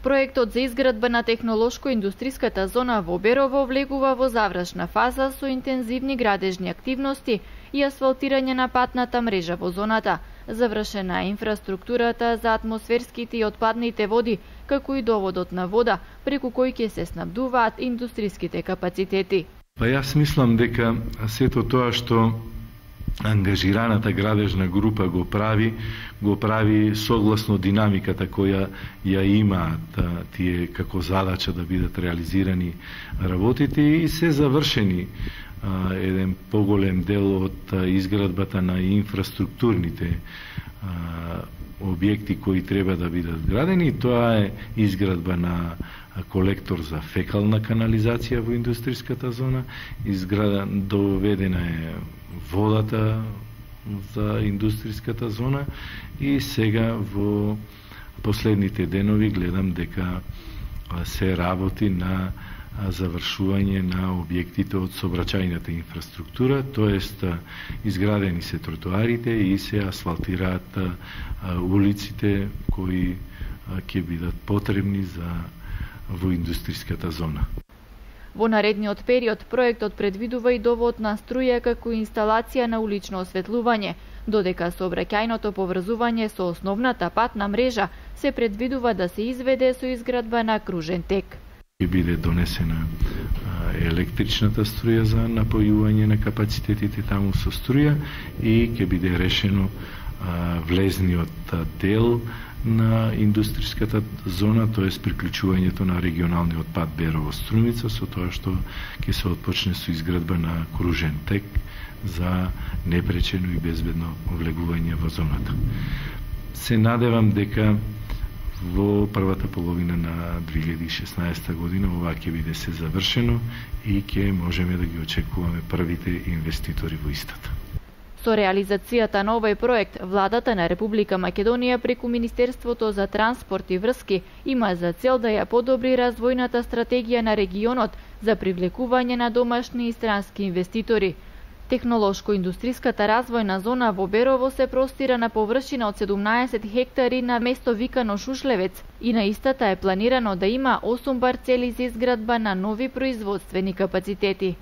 Проектот за изградба на технолошко-индустријската зона во Берово влегува во завршна фаза со интензивни градежни активности и асфалтирање на патната мрежа во зоната. Завршена е инфраструктурата за атмосферските и отпадните води, како и доводот на вода, преку кој ќе се снабдуваат индустријските капацитети. Па јас мислам дека сето тоа што ангажираната градежна група го прави согласно динамиката која ја имаат тие како задача да бидат реализирани работите и се завршени еден поголем дел од изградбата на инфраструктурните објекти кои треба да бидат градени. Тоа е изградба на колектор за фекална канализација во индустријската зона, доведена е водата за индустријската зона и сега во последните денови гледам дека се работи на завршување на објектите од сообраќајната инфраструктура, тоест изградени се тротоарите и се асфалтираат улиците кои ќе бидат потребни во индустријската зона. Во наредниот период проектот предвидува и довод на струја како инсталација на улично осветлување, додека сообраќајното поврзување со основната патна мрежа се предвидува да се изведе со изградба на кружен тек. Ќе биде донесена електричната струја за напојување на капацитетите таму со струја и ќе биде решено влезниот дел на индустријската зона, тоест приклучувањето на регионалниот пат Берово-Струмица, со тоа што ќе се отпочне со изградба на кружен тек за непречено и безбедно влегување во зоната. Се надевам дека во првата половина на 2016 година ова ќе биде се завршено и ќе можеме да ги очекуваме првите инвеститори во истата. Со реализацијата на овој проект, владата на Република Македонија преку Министерството за транспорт и врски има за цел да ја подобри развојната стратегија на регионот за привлекување на домашни и странски инвеститори. Технолошко-индустријската развојна зона во Берово се простира на површина од 17 хектари на место викано Шушлевец и на истата е планирано да има 8 парцели за изградба на нови производствени капацитети.